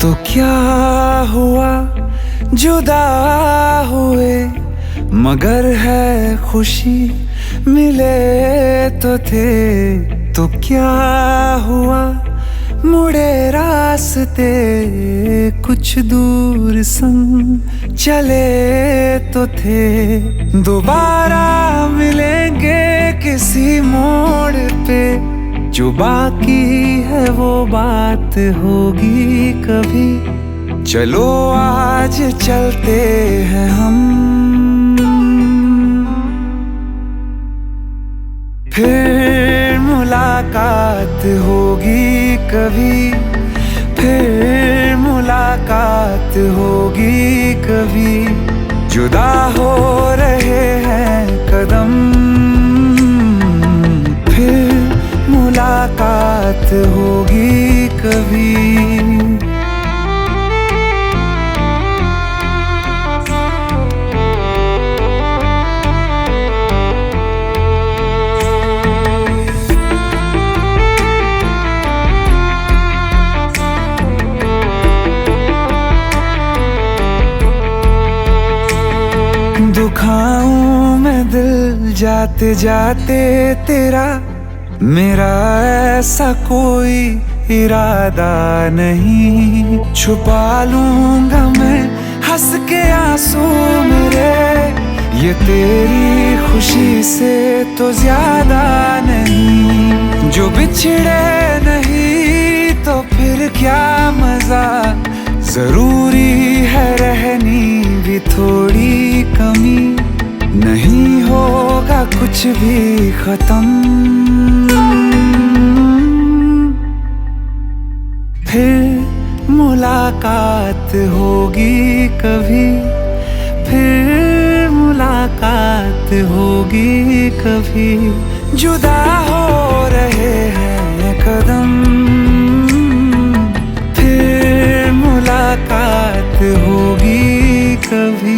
तो क्या हुआ जुदा हुए, मगर है खुशी मिले तो थे। तो क्या हुआ मुड़े रास्ते, कुछ दूर संग चले तो थे। दोबारा मिलेंगे किसी मोड़ पे, जो बाकी है वो बात होगी कभी। चलो आज चलते हैं हम, फिर मुलाकात होगी कभी। फिर मुलाकात होगी कभी। जुदा हो रहे हैं कदम, फिर मुलाकात होगी कभी। दुखाऊं मैं दिल जाते जाते तेरा, मेरा ऐसा कोई इरादा नहीं। छुपा लूंगा मैं हंस के आंसू मेरे, ये तेरी खुशी से तो ज्यादा नहीं। जो बिछड़े नहीं तो फिर क्या मजा, जरूरी है रहनी भी थोड़ी कमी। नहीं होगा कुछ भी खत्म, फिर मुलाकात होगी कभी। फिर मुलाकात होगी कभी। जुदा हो रहे हैं कदम, फिर मुलाकात होगी कभी।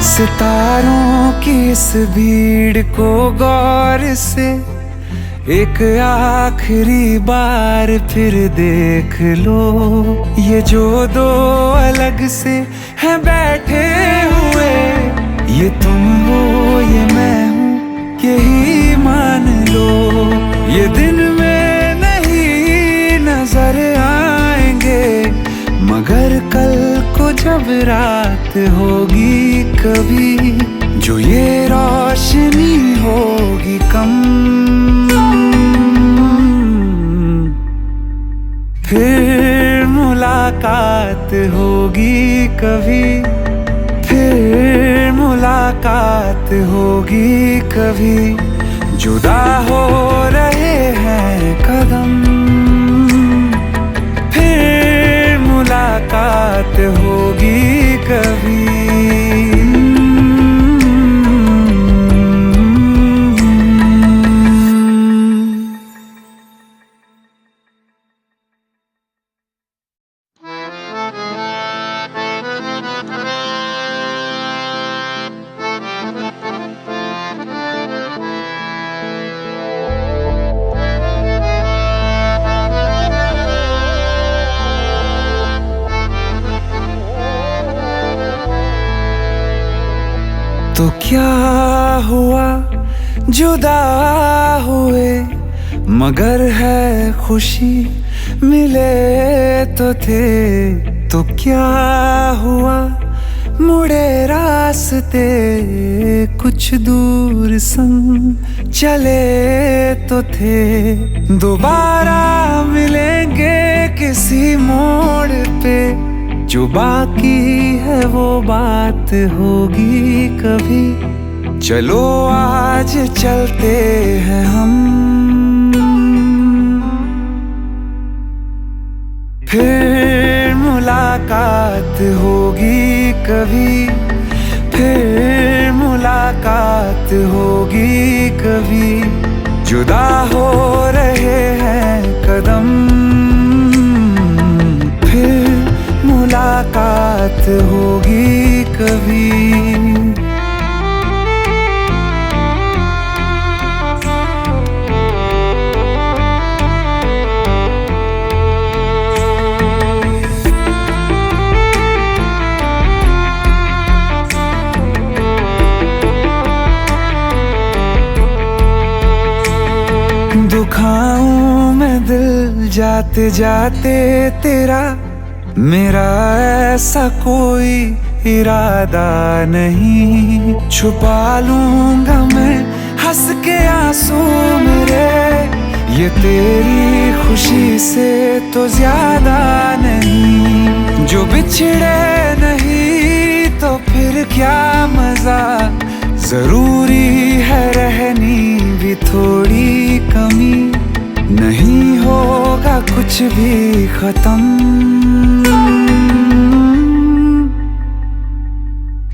सितारों की इस भीड़ को गौर से एक आखिरी बार फिर देख लो। ये जो दो अलग से हैं बैठे हुए, ये तुम हो ये मैं हूँ यही मान लो। ये दिन में नहीं नजर आएंगे, मगर कल को जब रात होगी कभी, जो ये रोशनी होगी कम, फिर मुलाकात होगी कभी। फिर मुलाकात होगी कभी। जुदा हो रहे हैं कदम, फिर मुलाकात होगी कभी। तो क्या हुआ जुदा हुए, मगर है खुशी मिले तो थे। तो क्या हुआ मुड़े रास्ते, कुछ दूर संग चले तो थे। दोबारा मिलेंगे किसी मोड़ पे, जो बाकी है वो बात होगी कभी। चलो आज चलते हैं हम, फिर मुलाकात होगी कभी। फिर मुलाकात होगी कभी। जुदा हो रहे हैं कदम, फिर मुलाकात होगी कभी। दुखाऊं मैं दिल जाते जाते तेरा, मेरा ऐसा कोई इरादा नहीं। छुपा लूंगा मैं हंस के आंसू मेरे, ये तेरी खुशी से तो ज्यादा नहीं। जो बिछड़े नहीं तो फिर क्या मजा, जरूरी है रहनी भी थोड़ी कमी। नहीं होगा कुछ भी खत्म,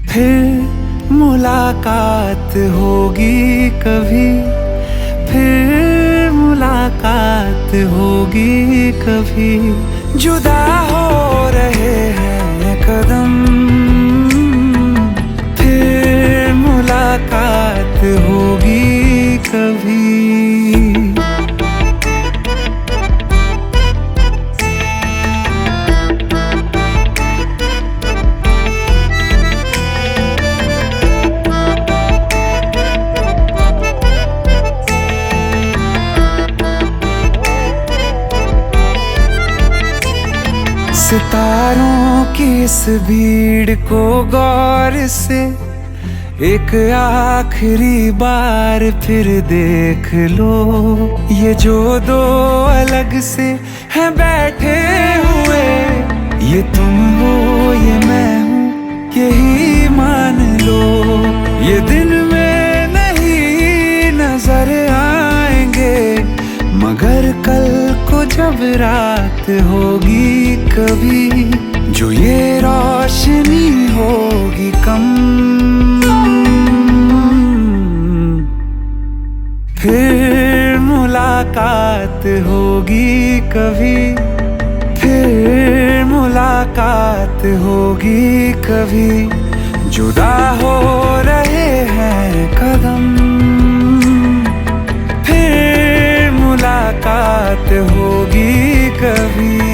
फिर मुलाकात होगी कभी, फिर मुलाकात होगी कभी। जुदा हो रहे हैं कदम, फिर मुलाकात होगी कभी। सितारों की इस भीड़ को गौर से एक आखिरी बार फिर देख लो। ये जो दो अलग से हैं बैठे हुए, ये तुम हो ये मैं हूँ यही मान लो। ये दिन में नहीं नजर आएंगे, मगर कल को जब रात होगी कभी, जो ये रोशनी होगी कम, फिर मुलाकात होगी कभी, फिर मुलाकात होगी कभी। जुदा हो रहे हैं कदम, फिर मुलाकात होगी कभी।